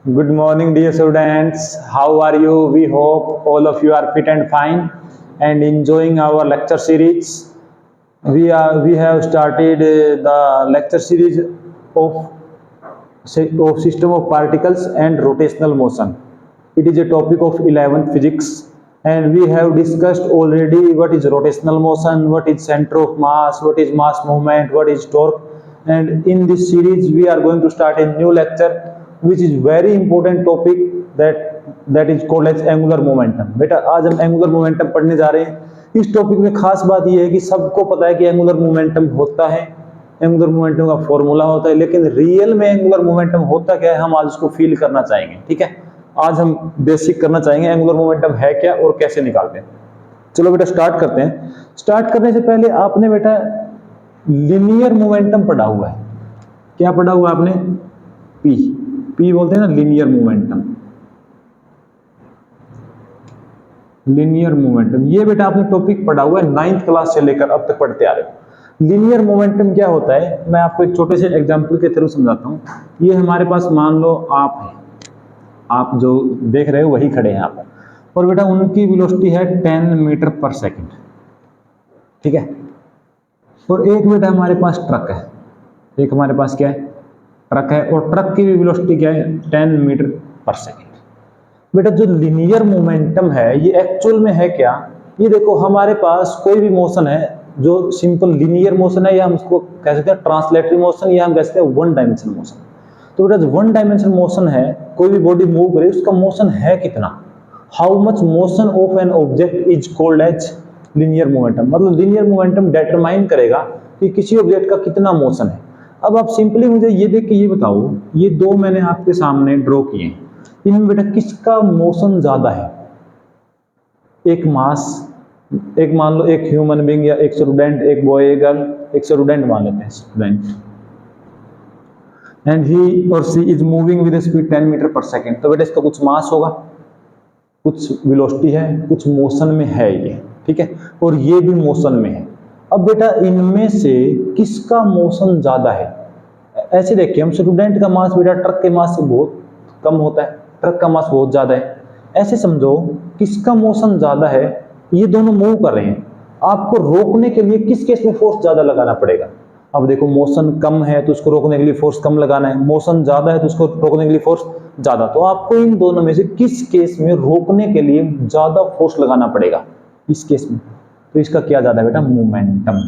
Good morning, dear students. How are you? We hope all of you are fit and fine and enjoying our lecture series. We have started the lecture series of system of particles and rotational motion. It is a topic of 11th physics, and we have discussed already what is rotational motion, what is center of mass, what is mass movement, what is torque. And in this series we are going to start a new lecture which is very important topic that is called as angular momentum. बेटा आज हम angular momentum पढ़ने जा रहे हैं। इस topic में खास बात यह है कि सबको पता है कि एंगुलर मोमेंटम होता है, एंगुलर मोमेंटम का फॉर्मूला होता है, लेकिन रियल में एंगुलर मोमेंटम होता क्या है हम आज उसको फील करना चाहेंगे। ठीक है, आज हम बेसिक करना चाहेंगे एंगुलर मोमेंटम है क्या और कैसे निकालते हैं। चलो बेटा स्टार्ट करते हैं। स्टार्ट करने से पहले आपने बेटा लिनियर मोमेंटम पढ़ा हुआ है। क्या पढ़ा हुआ आपने? पी बोलते हैं ना, लिनियर मोमेंटम। लिनियर मोमेंटम ये बेटा आपने टॉपिक पढ़ा हुआ है, 9th क्लास से लेकर अब तक पढ़ते आ रहे हो। लिनियर मोमेंटम क्या होता है मैं आपको एक छोटे से एग्जांपल के थ्रू समझाता हूं। ये हमारे पास मान लो आप है, आप जो देख रहे हो वही खड़े हैं आप, और बेटा उनकी वेलोसिटी है 10 मीटर पर सेकंड। ठीक है, और एक बेटा हमारे पास ट्रक है, एक हमारे पास क्या है? ट्रक है, और ट्रक की भी वेलोसिटी क्या है? 10 मीटर पर सेकंड। बेटा जो लिनियर मोमेंटम है ये एक्चुअल में है क्या? ये देखो हमारे पास कोई भी मोशन है जो सिंपल लिनियर मोशन है, या हम उसको कह सकते हैं ट्रांसलेटरी मोशन, या हम कह सकते हैं वन डायमेंशनल मोशन। तो बेटा जो वन डायमेंशनल मोशन है, कोई भी बॉडी मूव करे उसका मोशन है कितना? How much motion of an object is called as linear momentum. मतलब लिनियर मोमेंटम डिटरमाइन करेगा कि किसी ऑब्जेक्ट का कितना मोशन है। अब आप सिंपली मुझे ये देख के ये बताओ, ये दो मैंने आपके सामने ड्रॉ किए हैं, इनमें बेटा किसका मोशन ज्यादा है? एक मास, एक मान लो एक ह्यूमन बीइंग या एक स्टूडेंट, एक बॉय गर्ल, एक स्टूडेंट मान लेते हैं, स्टूडेंट, एंड ही और she is moving with speed 10 metre per second. तो बेटा इसका कुछ मास होगा, कुछ वेलोसिटी है, कुछ मोशन में है ये। ठीक है, और ये भी मोशन में है। अब बेटा इनमें से किसका मोशन ज्यादा है? ऐसे देखिए, हम स्टूडेंट का मास बेटा ट्रक के मास से बहुत कम होता है, ट्रक का मास बहुत ज्यादा है। ऐसे समझो किसका मोशन ज्यादा है, ये दोनों मूव कर रहे हैं, आपको रोकने के लिए किस केस में फोर्स ज्यादा लगाना पड़ेगा? अब देखो मोशन कम है तो उसको रोकने के लिए फोर्स कम लगाना है, मोशन ज्यादा है तो उसको रोकने के लिए फोर्स ज्यादा। तो आपको इन दोनों में से किस केस में रोकने के लिए ज्यादा फोर्स लगाना पड़ेगा? इस केस में तो इसका क्या ज्यादा है बेटा? मोमेंटम।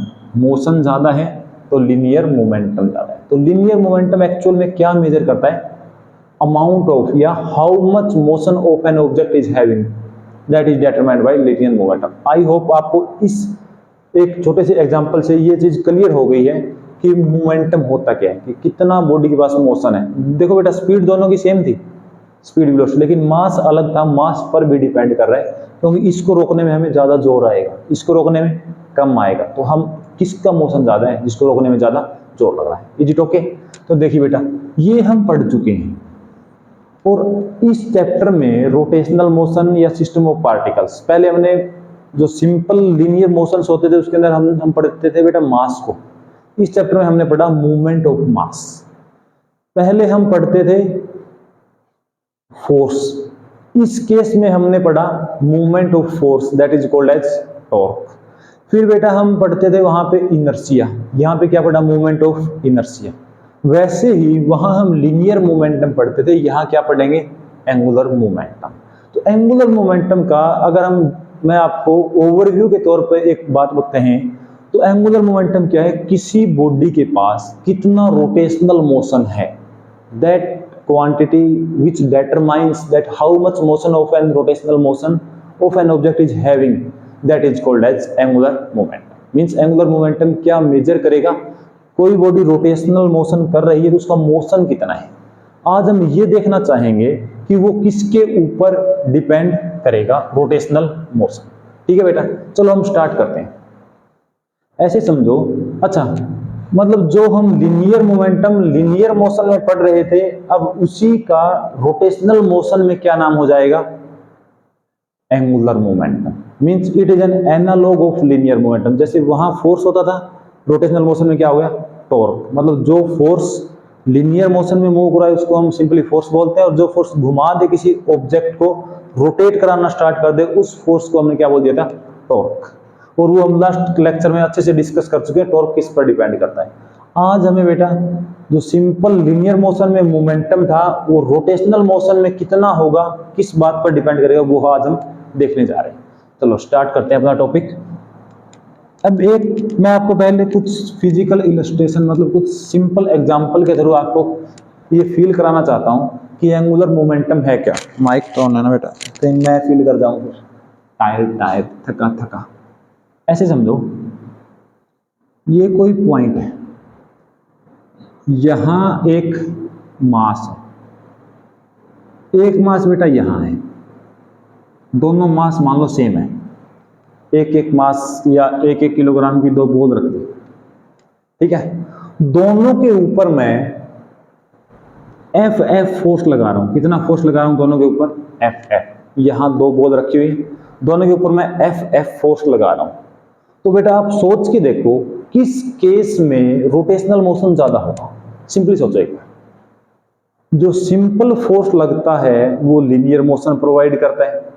मोशन ज्यादा है तो लिनियर मोमेंटम ज्यादा है। तो लिनियर मोमेंटम एक्चुअल में क्या मेजर करता है? अमाउंट ऑफ या how much motion of an object is having, that is determined by linear momentum. I hope आपको इस एक छोटे से एग्जांपल से ये चीज क्लियर हो गई है कि मोमेंटम होता क्या है, कि कितना बॉडी के पास मोशन है। देखो बेटा स्पीड दोनों की सेम थी, स्पीड वेलोसिटी, लेकिन मास अलग था। मास पर भी डिपेंड कर रहा है, क्योंकि इसको रोकने में हमें ज्यादा जोर आएगा, इसको रोकने में कम आएगा। तो हम किसका मोशन ज्यादा है? जिसको रोकने में ज्यादा जोर लग रहा है। Is it okay? तो देखिए बेटा ये हम पढ़ चुके हैं, और इस चैप्टर में रोटेशनल मोशन या सिस्टम ऑफ पार्टिकल्स, पहले हमने जो सिंपल लीनियर मोशंस होते थे उसके अंदर हम पढ़ते थे बेटा मास को। इस चैप्टर में हमने पढ़ा मूवमेंट ऑफ मास। पहले हम पढ़ते थे फोर्स, इस केस में हमने पढ़ा movement of force, that is called as torque. फिर बेटा हम पढ़ते थे वहां पे इनर्शिया, यहाँ पे क्या पढ़ा? Movement of inertia. वैसे ही वहां हम लिनियर मोमेंटम पढ़ते थे, यहाँ क्या पढ़ेंगे? Angular momentum. तो एंगुलर मोमेंटम का अगर मैं आपको ओवरव्यू के तौर पे एक बात बताते हैं तो एंगुलर मोमेंटम क्या है? किसी बॉडी के पास कितना रोटेशनल मोशन है, that quantity which determines that how much motion of an rotational motion of an object is having, that is called as angular momentum। means angular momentum क्या major करेगा? कोई body rotational motion कर रही है तो उसका motion कितना है। आज हम ये देखना चाहेंगे कि वो किसके ऊपर डिपेंड करेगा, रोटेशनल मोशन। ठीक है बेटा, चलो हम स्टार्ट करते हैं। ऐसे समझो, अच्छा मतलब जो हम लिनियर मोमेंटम लिनियर मोशन में पढ़ रहे थे, अब उसी का रोटेशनल मोशन में क्या नाम हो जाएगा? Angular momentum. Means it is an analogue of linear momentum. जैसे वहां फोर्स होता था, रोटेशनल मोशन में क्या हो गया? टॉर्क। मतलब जो फोर्स लीनियर मोशन में मूव हो रहा है उसको हम सिंपली फोर्स बोलते हैं, और जो फोर्स घुमा दे किसी ऑब्जेक्ट को, रोटेट कराना स्टार्ट कर दे, उस फोर्स को हमने क्या बोल दिया था, टॉर्क। और वो हम लास्ट लेक्चर में अच्छे से डिस्कस कर चुके हैं, टॉर्क किस पर डिपेंड करता है। आज हमें बेटा जो सिंपल लीनियर मोशन में मोमेंटम था वो रोटेशनल मोशन में कितना होगा, किस बात पर डिपेंड करेगा, वो आज हम देखने जा रहे हैं। चलो स्टार्ट करते हैं अपना टॉपिक। अब एक मैं आपको पहले कुछ फिजिकल इलस्ट्रेशन, मतलब कुछ सिंपल एग्जांपल के थ्रू आपको ये फील कराना चाहता हूं कि एंगुलर मोमेंटम है क्या। माइक तो ऑन है ना बेटा, कहीं मैं फील कर जाऊं फिर टायर्ड टायर्ड, थका थका। ऐसे समझो, ये कोई पॉइंट है, यहां एक मास है, एक मास बेटा यहां है, दोनों मास मान लो सेम है, एक एक मास या एक एक किलोग्राम की दो बॉल रख दी, ठीक है। दोनों के ऊपर मैं एफ एफ फोर्स लगा रहा हूं। कितना फोर्स लगा रहा हूं दोनों के ऊपर, एफ एफ। यहां दो बॉल रखी हुई, दोनों के ऊपर मैं एफ एफ फोर्स लगा रहा हूं। तो बेटा आप सोच के देखो किस केस में रोटेशनल मोशन ज्यादा होगा। सिंपली सोचो एक बार, जो सिंपल फोर्स लगता है वो लीनियर मोशन प्रोवाइड करता है।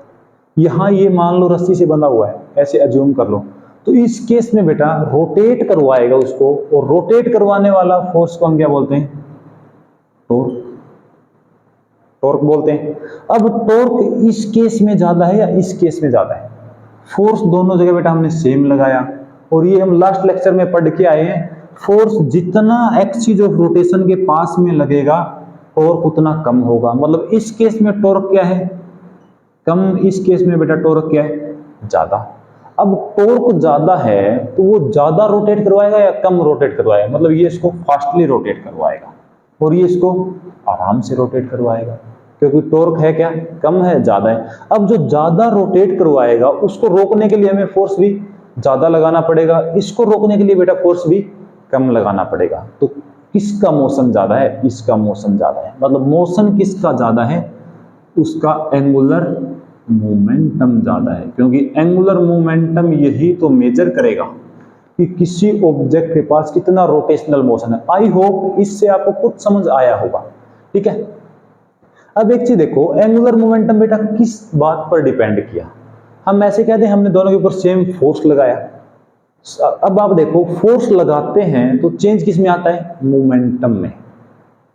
यहां ये मान लो रस्सी से बंधा हुआ है, ऐसे अज्यूम कर लो, तो इस केस में बेटा रोटेट करवाएगा उसको, और रोटेट करवाने वाला फोर्स को हम क्या बोलते हैं, टॉर्क। टॉर्क बोलते हैं। अब टॉर्क इस केस में ज्यादा है या इस केस में ज्यादा है, फोर्स दोनों जगह बेटा हमने सेम लगाया, और ये हम लास्ट लेक्चर में पढ़ के आए हैं, फोर्स जितना एक्सिस ऑफ रोटेशन के पास में लगेगा टॉर्क उतना कम होगा। मतलब इस केस में टॉर्क क्या है, कम, इस केस में बेटा टॉर्क क्या है, ज्यादा। अब टॉर्क ज्यादा है तो वो ज्यादा रोटेट करवाएगा या कम रोटेट करवाएगा, मतलब ये इसको फास्टली रोटेट करवाएगा और ये इसको आराम से रोटेट करवाएगा, क्योंकि टॉर्क है क्या, कम है, ज्यादा है। अब जो ज्यादा रोटेट करवाएगा उसको रोकने के लिए हमें फोर्स भी ज्यादा लगाना पड़ेगा, इसको रोकने के लिए बेटा फोर्स भी कम लगाना पड़ेगा। तो किसका मोशन ज्यादा है, इसका मोशन ज्यादा है। मतलब मोशन किसका ज्यादा है, उसका एंगुलर मोमेंटम ज्यादा है, क्योंकि एंगुलर मोमेंटम यही तो मेजर करेगा कि किसी ऑब्जेक्ट के पास कितना रोटेशनल मोशन है। आई होप इससे आपको कुछ समझ आया होगा, ठीक है। अब एक चीज देखो, एंगुलर मोमेंटम बेटा किस बात पर डिपेंड किया। हम ऐसे कहते हैं हमने दोनों के ऊपर सेम फोर्स लगाया। अब आप देखो, फोर्स लगाते हैं तो चेंज किस में आता है, मोमेंटम में।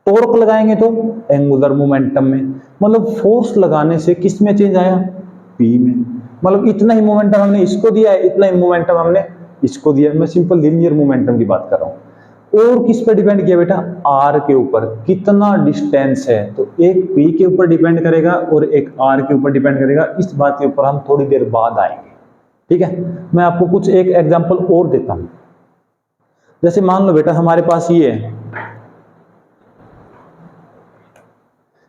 टॉर्क लगाएंगे तो एंगुलर मोमेंटम में। मतलब फोर्स लगाने से किस में चेंज आया, पी में। मतलब इतना ही मोमेंटम हमने इसको दिया है, इतना ही मोमेंटम हमने इसको दिया। मैं सिंपल लीनियर मोमेंटम की बात कर रहा हूं। और किस पर डिपेंड किया बेटा, आर के ऊपर, कितना डिस्टेंस है, तो एक पी के ऊपर डिपेंड करेगा और एक आर के ऊपर डिपेंड करेगा। इस बात के ऊपर हम थोड़ी देर बाद आएंगे, ठीक है। मैं आपको कुछ एक एग्जांपल और देता हूं। जैसे मान लो बेटा हमारे पास ये है,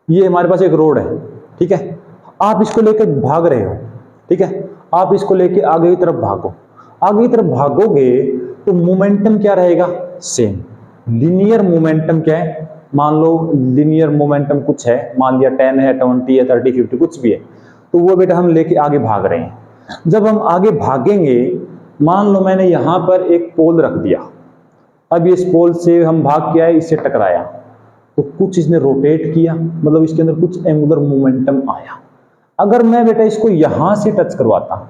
ये हमारे पास एक रोड है, ठीक है। आप इसको लेकर भाग रहे हो, ठीक है। आप इसको लेके आगे की तरफ भागो, आगे की तरफ भागोगे तो मोमेंटम क्या रहेगा, सेम। लीनियर मोमेंटम क्या है, मान लो लीनियर मोमेंटम कुछ है, मान लिया 10 है, 20 है, 30, 50 कुछ भी है, तो वो बेटा हम लेके आगे भाग रहे हैं। जब हम आगे भागेंगे, मान लो मैंने यहां पर एक पोल रख दिया, अब इस पोल से हम भाग के आए, इससे टकराया, तो कुछ इसने रोटेट किया, मतलब इसके अंदर कुछ एंगुलर मोमेंटम आया। अगर मैं बेटा इसको यहां से टच करवाता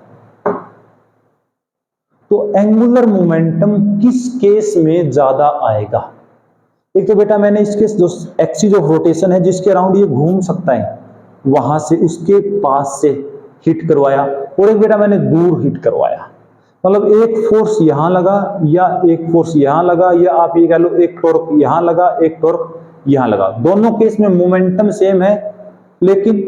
तो एंगुलर मोमेंटम किस केस में ज्यादा आएगा। एक तो बेटा मैंने इसके जो एक्सिस ऑफ रोटेशन है जिसके अराउंड ये घूम सकता है, वहां से उसके पास से हिट करवाया, और एक बेटा मैंने दूर हिट करवाया। मतलब एक फोर्स यहां लगा या एक फोर्स यहां लगा, या आप ये कह लो एक टॉर्क यहां लगा, एक टॉर्क यहां लगा। दोनों केस में मोमेंटम सेम है, लेकिन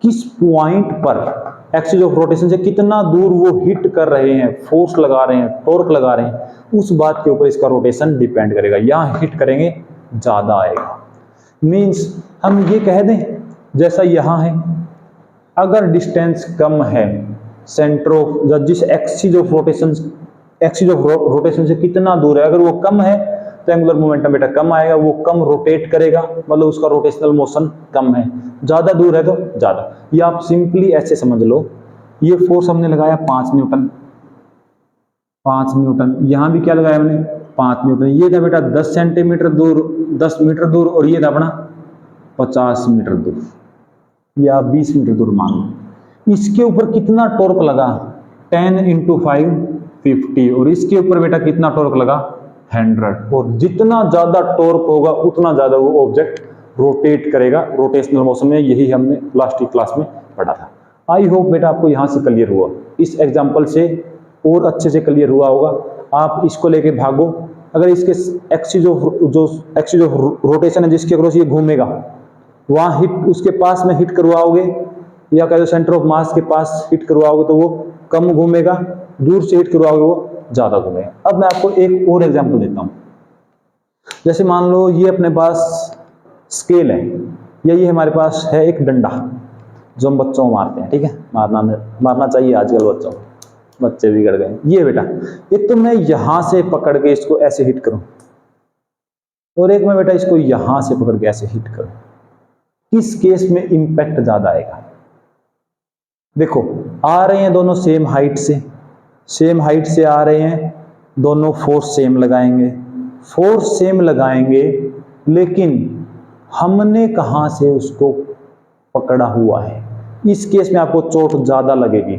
किस पॉइंट पर एक्सिस ऑफ रोटेशन से कितना दूर वो हिट कर रहे हैं, फोर्स लगा रहे हैं, टॉर्क लगा रहे हैं, उस बात के ऊपर इसका रोटेशन डिपेंड करेगा। यहां हिट करेंगे ज्यादा आएगा। मींस हम ये कह दें, जैसा यहां है, अगर डिस्टेंस कम है, सेंटर ऑफ जिस एक्सिस ऑफ रोटेशन से कितना दूर है, अगर वो कम है तो एंगुलर मोमेंटम बेटा कम आएगा, वो कम रोटेट करेगा, मतलब उसका रोटेशनल मोशन कम है। ज्यादा दूर है तो ज्यादा। ये आप सिंपली ऐसे समझ लो, ये फोर्स हमने लगाया 5 न्यूटन, 5 न्यूटन। यहां भी क्या लगाया हमने, 5 न्यूटन। ये था बेटा 10 सेंटीमीटर दूर, 10 मीटर दूर, और ये था अपना 50 मीटर दूर या 20 मीटर दूर मान लो। इसके ऊपर कितना टॉर्क लगा? 10 × 5 50, और इसके ऊपर बेटा कितना टॉर्क लगा? 100। और जितना ज्यादा टॉर्क होगा उतना ज्यादा वो ऑब्जेक्ट रोटेट करेगा रोटेशनल मोशन में। यही हमने लास्ट क्लास में पढ़ा था। आई होप बेटा आपको यहां से क्लियर हुआ, इस एग्जांपल से और अच्छे से क्लियर हुआ होगा। आप इसको लेके भागो। अगर इसके एक्सिस ऑफ रोटेशन है जिसके अक्रॉस ये घूमेगा, वहां हिट उसके पास में हिट करवाओगे, या कह दो सेंटर ऑफ मास के पास हिट करवाओगे तो वो कम घूमेगा, दूर से हिट करवाओगे वो ज्यादा घूमेगा। अब मैं आपको एक और एग्जांपल देता हूं। जैसे मान लो ये अपने पास स्केल है, या ये हमारे पास है एक डंडा जो हम बच्चों को मारते हैं, ठीक है, मारना चाहिए आजकल बच्चों को, बच्चे बिगड़ गए। ये बेटा एक तो मैं यहां से पकड़ के इसको ऐसे हिट करूं, और एक मैं बेटा इसको यहां से पकड़ के ऐसे हिट करूं, किस केस में इंपैक्ट ज्यादा आएगा? देखो आ रहे हैं दोनों सेम हाइट से आ रहे हैं, दोनों फोर्स सेम लगाएंगे, लेकिन हमने कहां से उसको पकड़ा हुआ है, इस केस में आपको चोट ज्यादा लगेगी,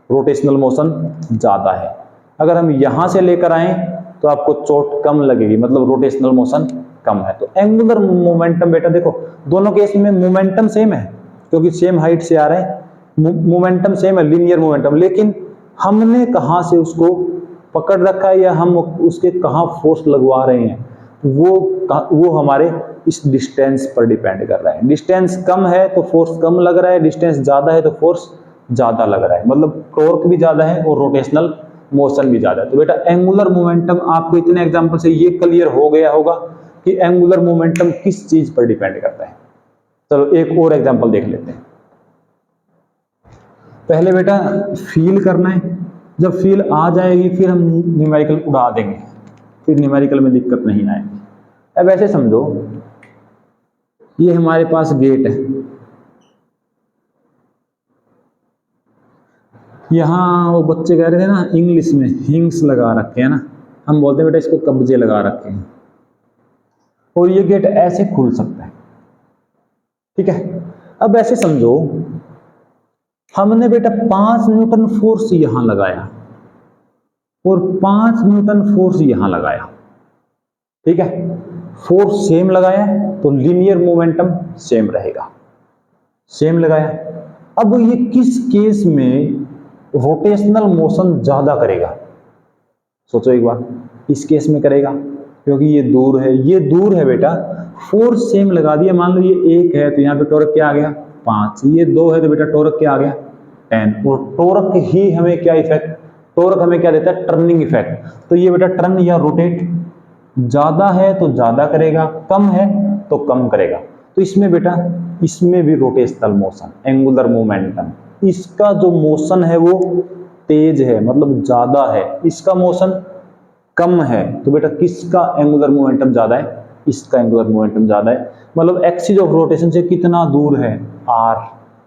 रोटेशनल मोशन ज्यादा है। अगर हम यहां से लेकर आए तो आपको चोट कम लगेगी, मतलब रोटेशनल मोशन कम है। तो एंगुलर मोमेंटम बेटा देखो दोनों केस में मोमेंटम सेम है, क्योंकि सेम हाइट से आ रहे हैं, मोमेंटम सेम है, लीनियर मोमेंटम, लेकिन हमने कहां से उसको पकड़ रखा है या हम उसके कहां फोर्स लगवा रहे हैं, वो हमारे इस डिस्टेंस पर डिपेंड कर रहा है। डिस्टेंस कम है तो फोर्स कम लग रहा है, डिस्टेंस ज्यादा है तो फोर्स ज्यादा लग रहा है, मतलब टॉर्क भी ज्यादा है और रोटेशनल मोशन भी ज्यादा है। तो बेटा एंगुलर मोमेंटम आपको इतने एग्जांपल से ये क्लियर हो गया होगा कि एंगुलर मोमेंटम किस चीज पर डिपेंड करता है। चलो एक और एग्जांपल देख लेते हैं। पहले बेटा फील करना है, जब फील आ जाएगी फिर हम न्यूमेरिकल उड़ा देंगे, फिर न्यूमेरिकल में दिक्कत नहीं आएगी। अब ऐसे समझो ये हमारे पास गेट है, यहां वो बच्चे कह रहे थे ना इंग्लिश में हिंग्स लगा रखे हैं ना, हम बोलते हैं बेटा इसको कब्जे लगा रखे हैं, और ये गेट ऐसे खुल सकता है, ठीक है। अब ऐसे समझो हमने बेटा 5 न्यूटन फोर्स यहां लगाया और 5 न्यूटन फोर्स यहां लगाया, ठीक है, फोर्स सेम लगाया तो लीनियर मोमेंटम सेम रहेगा, सेम लगाया। अब ये किस केस में रोटेशनल मोशन ज्यादा करेगा? सोचो एक बार, इस केस में करेगा क्योंकि ये दूर है बेटा, फोर्स सेम लगा दिया। मान लो ये 1 है तो यहाँ पे टॉर्क क्या आ गया 5, ये 2 है तो बेटा टॉर्क क्या आ गया 10, और टॉर्क ही हमें क्या इफेक्ट, टॉर्क हमें क्या देता है टर्निंग इफेक्ट। तो ये बेटा टर्न या रोटेट ज्यादा है तो ज्यादा करेगा, कम है तो कम करेगा। तो इसमें बेटा इसमें भी रोटेशनल मोशन, एंगुलर मोमेंटम, इसका जो मोशन है वो तेज है, मतलब ज्यादा है, इसका मोशन कम है, तो बेटा किसका एंगुलर मोमेंटम ज्यादा है? इसका एंगुलर मोमेंटम ज्यादा है। मतलब एक्सिस ऑफ रोटेशन से कितना दूर है r,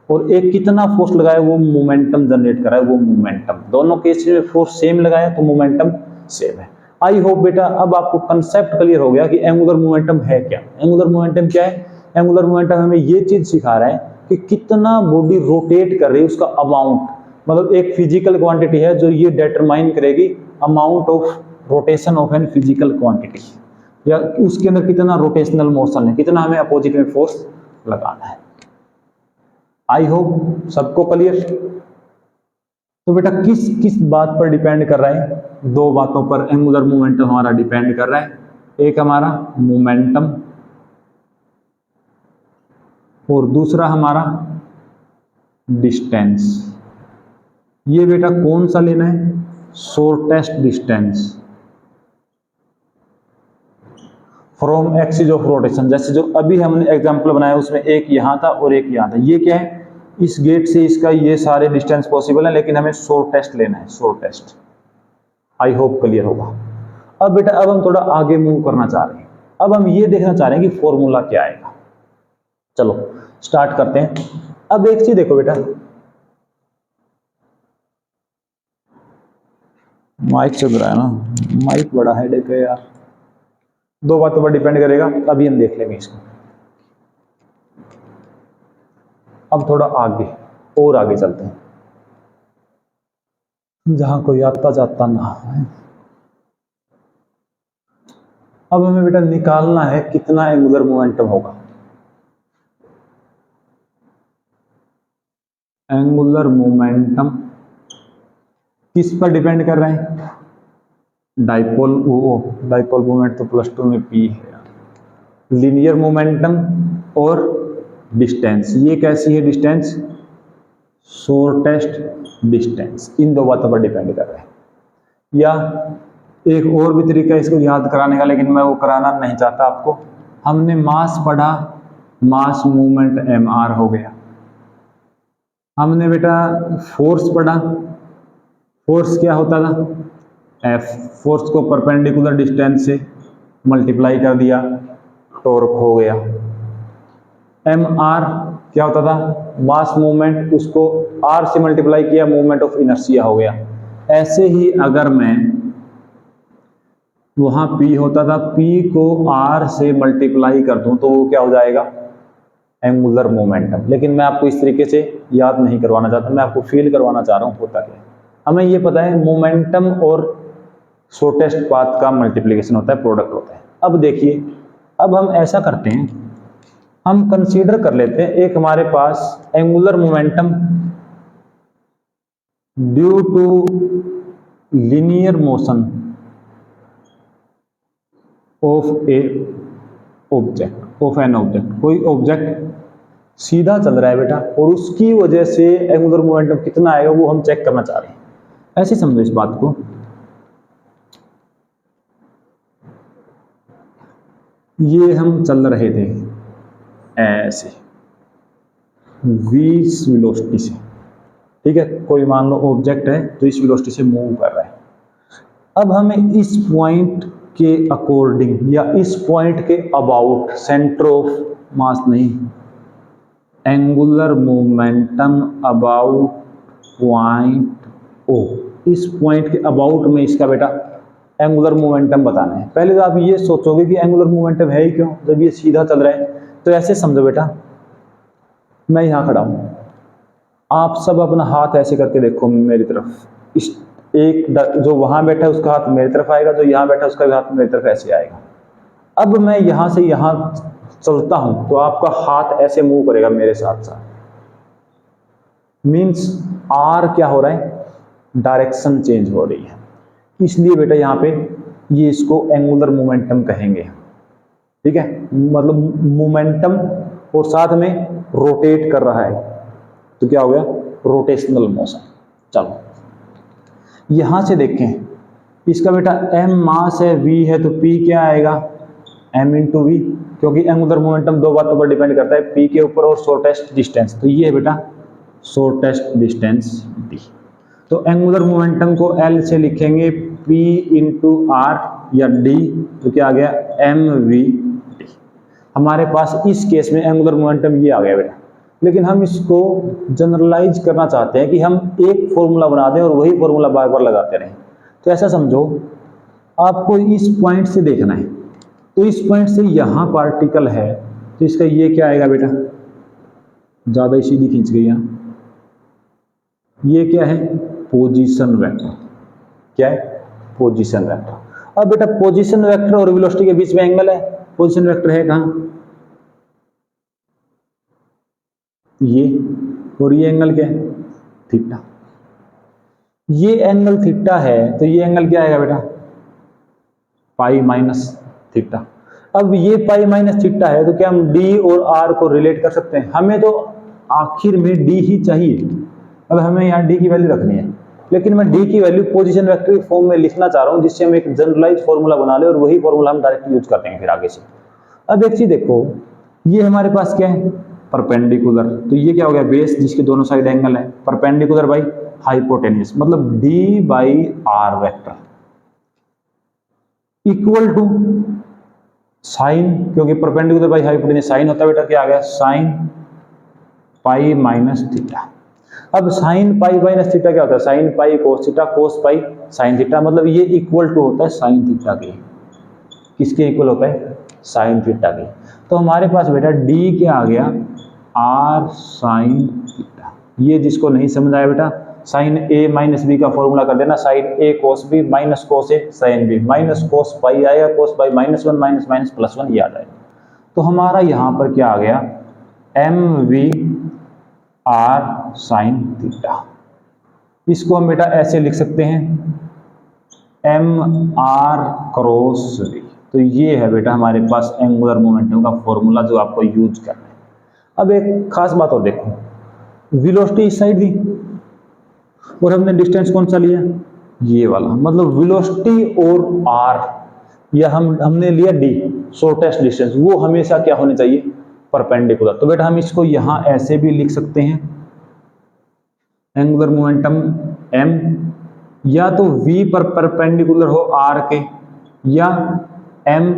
और एक कितना फोर्स लगाया वो मोमेंटम जनरेट करा है, वो मोमेंटम। दोनों केस में फोर्स सेम लगाया तो मोमेंटम सेम है। आई होप बेटा अब आपको कंसेप्ट क्लियर हो गया कि एंगुलर मोमेंटम है क्या। एंगुलर मोमेंटम क्या है? एंगुलर मोमेंटम हमें ये चीज सिखा रहा है कि कितना बॉडी रोटेट कर रही है, उसका अमाउंट, मतलब एक फिजिकल क्वांटिटी है जो ये डिटरमाइन करेगी amount of rotation of an physical quantity, या उसके अंदर कितना रोटेशनल मोशन है, कितना हमें अपोजिट में फोर्स लगाना है। आई होप सबको क्लियर। तो बेटा किस किस बात पर डिपेंड कर रहा है? 2 बातों पर एंगुलर मोमेंटम हमारा डिपेंड कर रहा है, एक हमारा मोमेंटम और दूसरा हमारा डिस्टेंस। ये बेटा कौन सा लेना है? Shortest distance from axis of rotation. जैसे जो अभी हमने एग्जांपल बनाया उसमें एक यहां था और एक यहां था, ये क्या है? इस गेट से इसका ये सारे डिस्टेंस पॉसिबल है, लेकिन हमें शॉर्टेस्ट लेना है, शॉर्टेस्ट। आई होप क्लियर होगा। अब बेटा अब हम थोड़ा आगे मूव करना चाह रहे हैं, अब हम ये देखना चाह रहे हैं कि फॉर्मूला क्या आएगा। चलो स्टार्ट करते हैं। अब एक चीज देखो बेटा, माइक चल रहा है ना, माइक बड़ा हेडेक है यार। दो बातों पर डिपेंड करेगा, अभी हम देख लेंगे इसको। अब थोड़ा आगे और आगे चलते हैं, जहां कोई आता जाता ना है। अब हमें बेटा निकालना है कितना एंगुलर मोमेंटम होगा। एंगुलर मोमेंटम किस पर डिपेंड कर रहे हैं? डाइपोल, वो डाइपोल मोमेंट तो +2 में पी है। लीनियर मोमेंटम और डिस्टेंस, ये कैसी है डिस्टेंस? Shortest distance. इन दो बातों पर डिपेंड कर रहे हैं। या एक और भी तरीका इसको याद कराने का, लेकिन मैं वो कराना नहीं चाहता आपको। हमने मास पढ़ा, मास मूवमेंट mr हो गया। हमने बेटा फोर्स पढ़ा, फोर्स क्या होता था? F। फोर्स को परपेंडिकुलर डिस्टेंस से मल्टीप्लाई कर दिया, टॉर्क हो गया। mr क्या होता था? मास मूवमेंट, उसको r से मल्टीप्लाई किया, मूवमेंट ऑफ इनर्शिया हो गया। ऐसे ही अगर मैं वहां P होता था, P को r से मल्टीप्लाई कर दूं तो वो क्या हो जाएगा? Angular momentum. लेकिन मैं आपको इस तरीके से याद नहीं करवाना चाहता, मैं आपको फील करवाना चाह रहा हूं होता क्या है। हमें ये पता है मोमेंटम और शॉर्टेस्ट पाथ का मल्टीप्लिकेशन होता है, प्रोडक्ट होता है। अब देखिए, अब हम ऐसा करते हैं, हम कंसीडर कर लेते हैं एक हमारे पास angular momentum due to linear motion of a object, of an object. कोई ऑब्जेक्ट सीधा चल रहा है बेटा, और उसकी वजह से एंगुलर मोमेंटम कितना आएगा वो हम चेक करना चाह रहे हैं। ऐसे समझो इस बात को, ये हम चल रहे थे ऐसे v वेलोसिटी से, ठीक है। कोई मान लो ऑब्जेक्ट है तो इस वेलोसिटी से मूव कर रहा है। अब हमें इस पॉइंट के अकॉर्डिंग या इस पॉइंट के अबाउट, सेंटर ऑफ मास नहीं, angular momentum about point O, इस पॉइंट के अबाउट में इसका बेटा एंगुलर मोमेंटम बताना है। पहले तो आप ये सोचोगे कि एंगुलर मोमेंटम है ही क्यों जब ये सीधा चल रहा है। तो ऐसे समझो बेटा, मैं यहां खड़ा हूं, आप सब अपना हाथ ऐसे करके देखो मेरी तरफ। इस एक जो वहां बैठा है उसका हाथ मेरी तरफ आएगा, जो यहां बैठा है उसका भी हाथ मेरी तरफ ऐसे आएगा। अब मैं यहां से यहां चलता हूं तो आपका हाथ ऐसे मूव करेगा मेरे साथ साथ। मीन्स आर क्या हो रहा है? डायरेक्शन चेंज हो रही है। इसलिए बेटा यहाँ पे ये इसको एंगुलर मोमेंटम कहेंगे, ठीक है। मतलब मोमेंटम और साथ में रोटेट कर रहा है तो क्या हो गया? Rotational motion. चलो यहां से देखें, इसका बेटा m मास है, v है, तो p क्या आएगा? m इंटू वी, क्योंकि एंगुलर मोमेंटम दो बातों पर डिपेंड करता है, p के ऊपर और शॉर्टेस्ट डिस्टेंस। तो ये है बेटा शॉर्टेस्ट डिस्टेंस d। तो एंगुलर मोमेंटम को L से लिखेंगे P इंटू R या D, तो क्या आ गया? mv/d। हमारे पास इस केस में एंगुलर मोमेंटम ये आ गया बेटा। लेकिन हम इसको जनरलाइज करना चाहते हैं कि हम एक फॉर्मूला बना दें और वही फॉर्मूला बार बार लगाते रहें। तो ऐसा समझो, आपको इस पॉइंट से देखना है, तो इस पॉइंट से यहां पार्टिकल है तो इसका ये क्या आएगा बेटा? ज्यादा ही सीधी खींच गई यहां, ये क्या है? Position vector. क्या है? Position vector. अब बेटा पोजीशन वेक्टर और वेलोसिटी के बीच में एंगल है, पोजीशन वेक्टर है कहां? ये, और ये एंगल क्या है? थीटा। ये एंगल थीटा है तो ये एंगल क्या आएगा बेटा? पाई माइनस थीटा। अब ये पाई माइनस थीटा है तो क्या हम डी और आर को रिलेट कर सकते हैं? हमें तो आखिर में डी ही चाहिए। अब हमें यहाँ डी की वैल्यू रखनी है, लेकिन मैं डी की वैल्यू पोजीशन वेक्टर के फॉर्म में लिखना चाह रहा हूं, जिससे हम एक जनरलाइज फॉर्मूला बना ले और वही फॉर्मूला हम डायरेक्ट यूज कर देंगे फिर आगे से। अब एक चीज देखो, ये हमारे पास क्या है? परपेंडिकुलर। तो ये क्या हो गया? बेस जिसके दोनों साइड एंगल है, परपेंडिकुलर बाई हाइपोटेन्यूज, मतलब D by R vector equal to sine, क्योंकि परपेंडिकुलर बाई हाइपोटेन्यूज साइन होता है बेटा, क्या आ गया? Sine pi minus theta. अब साइन पाई माइनस थीटा क्या होता है, sine pi cos theta, cos pi sine theta, मतलब ये इक्वल टू होता है साइन थीटा के। किसके इक्वल होता है, साइन थीटा के। तो हमारे पास बेटा डी क्या आ गया, आर साइन थीटा। ये जिसको नहीं समझ आया बेटा, साइन ए माइनस बी का फॉर्मूला कर देना, sine A cos B minus cos A sine B, minus cos pi आएगा, cos pi minus one minus minus plus one, ये आ जाएगा। तो हमारा यहां पर क्या आ गया, M V R sine theta. इसको हम बेटा ऐसे लिख सकते हैं, एम आर क्रॉस वी। तो ये है बेटा हमारे पास एंगुलर मोमेंटम का फॉर्मूला जो आपको यूज करना है। अब एक खास बात और देखो, वेलोसिटी इस साइड दी और हमने डिस्टेंस कौन सा लिया, ये वाला, मतलब वेलोसिटी और आर, या हमने लिया डी शॉर्टेस्ट डिस्टेंस, वो हमेशा क्या होने चाहिए, परपेंडिकुलर। तो बेटा हम इसको यहां ऐसे भी लिख सकते हैं, एंगुलर मोमेंटम एम या तो v पर परपेंडिकुलर हो r के, या m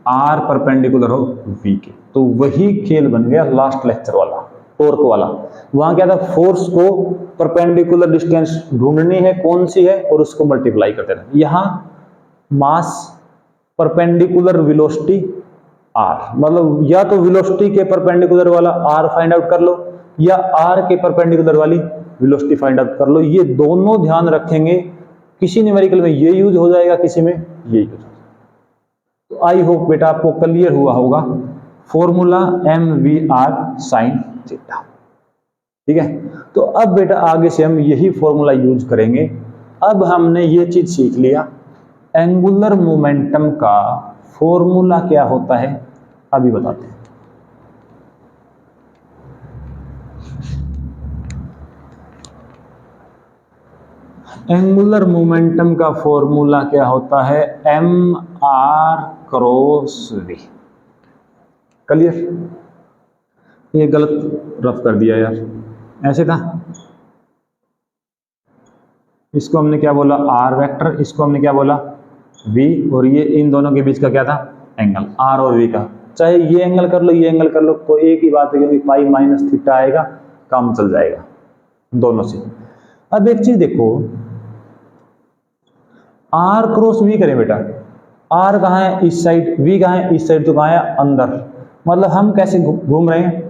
r परपेंडिकुलर हो v के। तो वही खेल बन गया लास्ट लेक्चर वाला, टॉर्क वाला। वहां क्या था, फोर्स को परपेंडिकुलर डिस्टेंस ढूंढनी है कौन सी है और उसको मल्टीप्लाई करते रहना। यहां मास परपेंडिकुलर वेलोसिटी r, मतलब या तो वेलोसिटी के परपेंडिकुलर वाला r फाइंड आउट कर लो, या r के परपेंडिकुलर वाली वेलोसिटी फाइंड आउट कर लो। ये दोनों ध्यान रखेंगे, किसी न्यूमेरिकल में ये यूज हो जाएगा, किसी में ये यूज हो जाएगा। तो आई होप बेटा आपको क्लियर हुआ होगा formula M V R sine theta. ठीक है, तो अब बेटा आगे से हम यही फॉर्मूला यूज करेंगे। अब हमने ये चीज सीख लिया, एंगुलर मोमेंटम का फॉर्मूला क्या होता है अभी बताते हैं। एंगुलर मोमेंटम का फॉर्मूला क्या होता है, M R cross V. Clear, ये गलत रफ कर दिया यार, ऐसे था, इसको हमने क्या बोला आर वेक्टर, इसको हमने क्या बोला वी, और ये इन दोनों के बीच का क्या था, एंगल आर और वी का। चाहे ये एंगल कर लो ये एंगल कर लो, तो एक ही बात है, क्योंकि पाई माइनस थीटा आएगा, काम चल जाएगा दोनों से। अब एक चीज देखो, आर क्रॉस वी करें बेटा, आर कहाँ है इस साइड, वी कहाँ है इस साइड, तो कहाँ है अंदर, मतलब हम कैसे घूम रहे हैं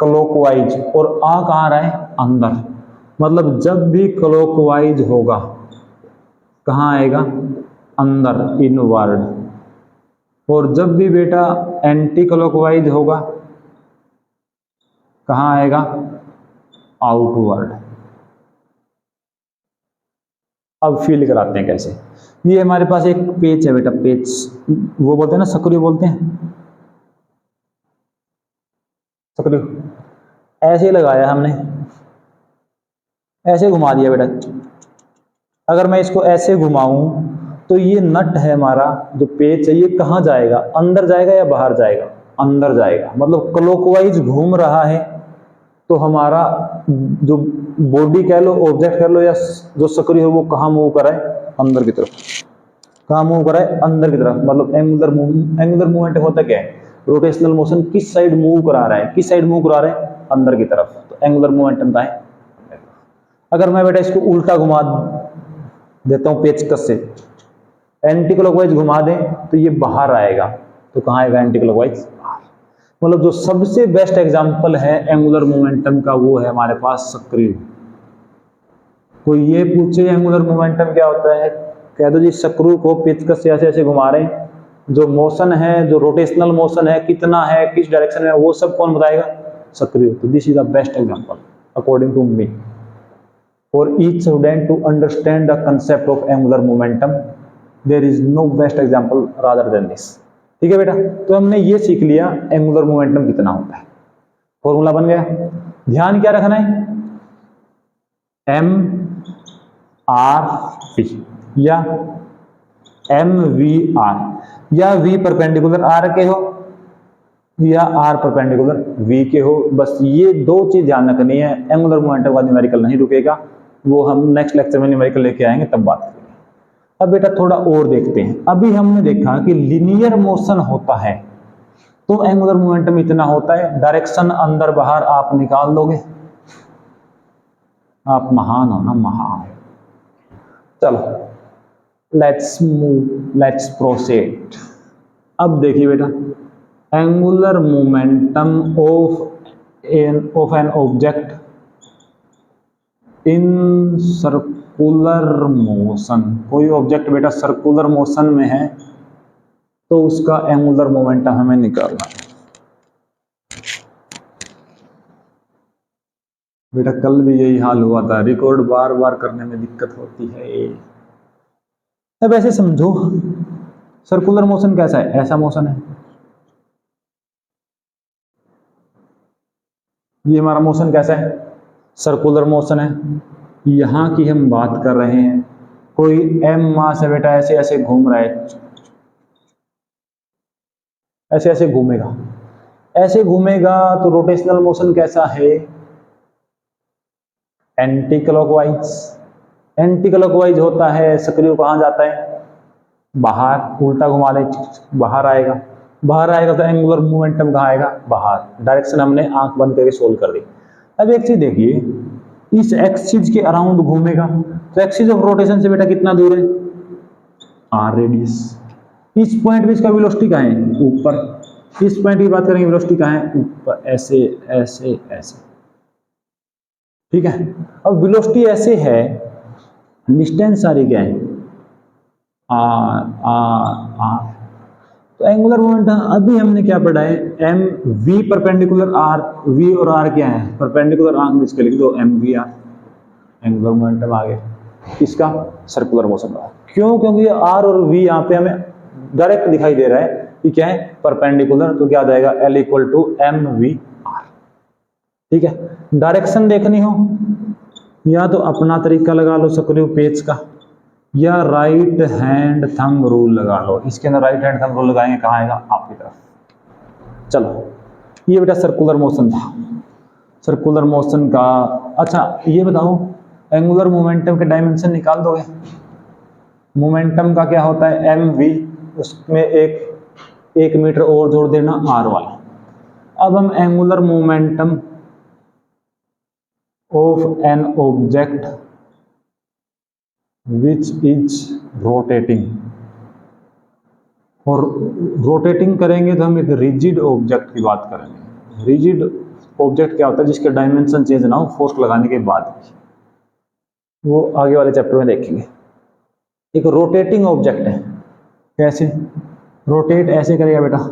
क्लॉकवाइज, और आ कहाँ रहा है अंदर, मतलब जब भी क्लॉकवाइज होगा कहाँ आएगा अंदर इनवर्ड, और जब भी बेटा एंटी क्लॉकवाइज होगा कहाँ आएगा आउटवर्ड। अब फील कराते हैं कैसे। ये हमारे पास एक पेच है बेटा, पेच वो बोलते हैं ना, सक्रिय बोलते हैं, सक्रिय। ऐसे लगाया हमने, ऐसे घुमा दिया बेटा। अगर मैं इसको ऐसे घुमाऊं तो ये नट है हमारा जो पेच है, ये कहाँ जाएगा, अंदर जाएगा या बाहर जाएगा, अंदर जाएगा, मतलब क्लॉकवाइज घूम रहा है। तो हमारा जो बॉडी कह लो, ऑब्जेक्ट कह लो, या जो सक्रिय हो, वो कहाँ मूव कर रहा है, अंदर की तरफ। कहाँ मूव कर रहा है, अंदर की तरफ। मतलब एंगुलर मूवमेंट होता क्या है, रोटेशनल मोशन किस साइड मूव करा रहा है, किस साइड मूव करा रहा है, अंदर की तरफ। तो एंगुलर मोमेंटम का है। अगर मैं बेटा इसको उल्टा घुमा देता हूं पेचकस से, एंटी क्लॉकवाइज घुमा दें तो ये बाहर आएगा, तो कहाँ आएगा एंटी क्लॉकवाइज बाहर। मतलब जो सबसे बेस्ट एग्जांपल है एंगुलर मोमेंटम का वो है हमारे पास सक्रिय। कोई ये पूछे एंगुलर मोमेंटम क्या होता है, कह दो जी सक्रिय को पेचकस से ऐसे ऐसे घुमा रहे हैं, जो मोशन है, जो रोटेशनल मोशन है, कितना है, किस डायरेक्शन में, वो सब कौन बताएगा, सक्रिय। तो this is the best example according to me for each student to understand the concept of angular momentum. There is no best example rather than this. ठीक है बेटा, तो हमने ये सीख लिया एंगुलर मोमेंटम कितना होता है, फॉर्मूला बन गया। ध्यान क्या रखना है, एम आर वी या एम वी आर, या वी परपेंडिकुलर आर के हो या आर परपेंडिकुलर वी के हो। बस ये दो चीज ध्यान रखनी है। एंगुलर मोमेंटम का न्यूमेरिकल नहीं रुकेगा, वो हम नेक्स्ट लेक्चर में न्यूमेरिकल लेके आएंगे तब बात करेंगे। अब बेटा थोड़ा और देखते हैं। अभी हमने देखा कि लीनियर मोशन होता है तो एंगुलर मोमेंटम इतना होता है, डायरेक्शन अंदर बाहर आप निकाल दोगे, आप महान हो ना, महान। चलो लेट्स मूव, लेट्स प्रोसीड। अब देखिए बेटा, angular momentum of an object in circular motion. कोई ऑब्जेक्ट बेटा सर्कुलर मोशन में है तो उसका एंगुलर मोमेंटम हमें निकालना है। बेटा कल भी यही हाल हुआ था, रिकॉर्ड बार बार करने में दिक्कत होती है। अब ऐसे समझो, सर्कुलर मोशन कैसा है, ऐसा मोशन है, ये हमारा मोशन कैसा है, सर्कुलर मोशन है। यहां की हम बात कर रहे हैं, कोई m मास है बेटा, ऐसे ऐसे घूम रहा है, ऐसे ऐसे घूमेगा, ऐसे घूमेगा तो रोटेशनल मोशन कैसा है, एंटी क्लॉकवाइज। एंटी क्लॉकवाइज होता है, स्क्रू कहां जाता है, बाहर। उल्टा घुमा ले, बाहर आएगा, बाहर आएगा तो एंगुलर मोमेंटम कहां आएगा, बाहर। डायरेक्शन हमने आंख बंद करके सोल्व कर दी। अब एक चीज देखिए, इस एक्सिस के अराउंड घूमेगा तो एक्सिस ऑफ रोटेशन से बेटा कितना दूर है, आर रेडियस। इस पॉइंट पे इसका वेलोसिटी कहां है, ऊपर। इस पॉइंट की बात करेंगे, वेलोसिटी कहां है, ऊपर, ऐसे ऐसे ऐसे, ठीक है। अब वेलोसिटी ऐसे है, डिस्टेंस सारी क्या है, आर आर आर। तो एंगुलर मोमेंटम अभी हमने क्या पढ़ा है, M V perpendicular R. V और आर क्या है, परपेंडिकुलर आर्क बीच के लिख दो, M V R. Angular momentum आ गया इसका, सर्कुलर मोशन का। क्यों, क्योंकि आर और वी यहाँ पे हमें डायरेक्ट दिखाई दे रहा है कि क्या है, परपेंडिकुलर। तो क्या आ जाएगा, L equal to M V R. ठीक है। डायरेक्शन देखनी हो या तो अपना तरीका लगा लो स्क्रू पेच का, या राइट हैंड थंब रूल लगा लो। इसके अंदर राइट हैंड थंब रूल लगाएंगे, कहाँ आएगा, आपकी तरफ। चलो, ये बेटा सर्कुलर मोशन था, सर्कुलर मोशन का। अच्छा ये बताओ, एंगुलर मोमेंटम के डायमेंशन निकाल दोगे। मोमेंटम का क्या होता है, एम वी, उसमें एक मीटर और जोड़ देना, आर वाला। अब हम angular momentum of an object which is rotating, और रोटेटिंग करेंगे तो हम एक रिजिड ऑब्जेक्ट की बात करेंगे। रिजिड ऑब्जेक्ट क्या होता है, जिसके डायमेंशन चेंज ना हो फोर्स लगाने के बाद, वो आगे वाले चैप्टर में देखेंगे। एक रोटेटिंग ऑब्जेक्ट है, कैसे रोटेट, ऐसे करेगा बेटा,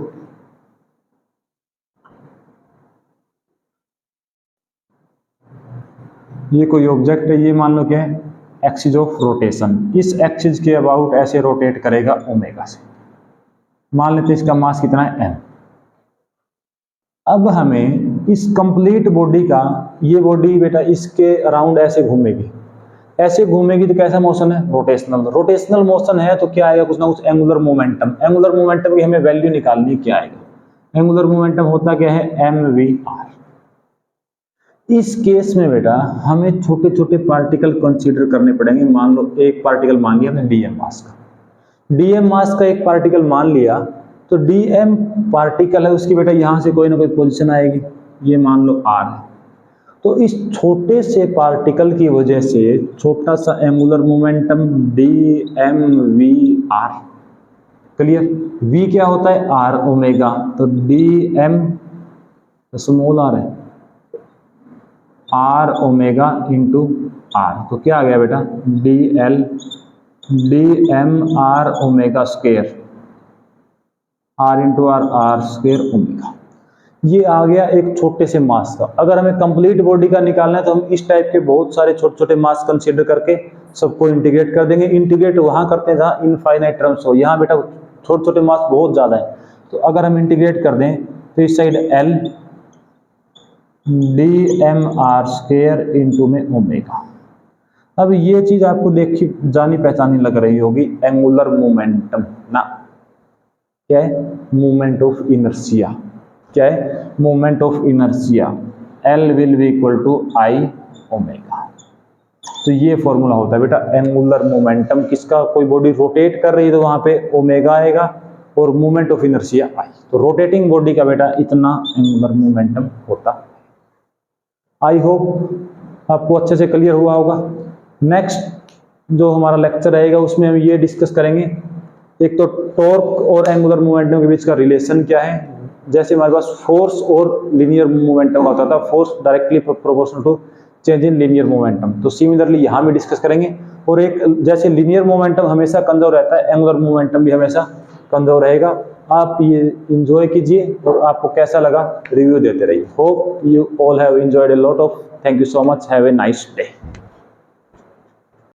ये कोई ऑब्जेक्ट है, ये मान लो क्या है, एक्सिस ऑफ रोटेशन। इस एक्सिस के अबाउट ऐसे रोटेट करेगा ओमेगा से। मान लेते हैं इसका मास कितना है, एम। अब हमें इस कंप्लीट बॉडी का, ये बॉडी बेटा इसके अराउंड ऐसे घूमेगी, ऐसे घूमेगी तो कैसा मोशन है, रोटेशनल। रोटेशनल मोशन है तो क्या आएगा, कुछ ना कुछ एंगुलर मोमेंटम। एंगुलर मोमेंटम की हमें वैल्यू निकालनी है, क्या आएगा, एंगुलर मोमेंटम होता क्या है, एम वी आर। इस केस में बेटा हमें छोटे छोटे पार्टिकल कंसीडर करने पड़ेंगे। मान लो एक पार्टिकल मान लिया हमने डीएम मास का, डीएम मास का एक पार्टिकल मान लिया, तो डीएम पार्टिकल है उसकी बेटा यहां से कोई ना कोई पोजीशन आएगी, ये मान लो आर है। तो इस छोटे से पार्टिकल की वजह से छोटा सा angular momentum D M V R. Clear, V क्या होता है, आर ओमेगा, तो डी एम स्मॉल आर है, आर ओमेगा इंटू आर। तो क्या आ गया बेटा, D L D M R omega square, R into R, R square omega. ये आ गया एक छोटे से मास का। अगर हमें कंप्लीट बॉडी का निकालना है तो हम इस टाइप के बहुत सारे छोटे छोटे मास कंसीडर करके सबको इंटीग्रेट कर देंगे। इंटीग्रेट वहां करते हैं जहां इनफाइनाइट टर्म्स हो, यहाँ बेटा छोटे छोटे मास बहुत ज्यादा है, तो अगर हम इंटीग्रेट कर दें तो इस side L D M R square into में ओमेगा। अब ये चीज आपको देखी जानी पहचानी लग रही होगी, एंगुलर मोमेंटम ना, क्या है, मूवमेंट ऑफ इनर्शिया। क्या है, movement of inertia, L will be equal to I omega. तो ये फॉर्मूला होता है बेटा एंगुलर मोमेंटम किसका, कोई बॉडी रोटेट कर रही है तो वहां पे ओमेगा आएगा, और मूवमेंट ऑफ इनर्शिया आई। तो रोटेटिंग बॉडी का बेटा इतना एंगुलर मोमेंटम होता है। आई होप आपको अच्छे से क्लियर हुआ होगा। नेक्स्ट जो हमारा लेक्चर रहेगा उसमें हम ये डिस्कस करेंगे, एक तो टॉर्क और एंगुलर मोमेंटम के बीच का रिलेशन क्या है। जैसे हमारे पास फोर्स और लीनियर मोमेंटम होता था, force directly proportional to change in linear momentum, तो सिमिलरली यहाँ भी डिस्कस करेंगे। और एक जैसे लीनियर मोमेंटम हमेशा कंजर्व रहता है, एंगुलर मोमेंटम भी हमेशा कंजर्व रहेगा। आप ये इंजॉय कीजिए और आपको कैसा लगा रिव्यू देते रहिए। Hope you all have enjoyed a lot of, thank you so much, have a nice day.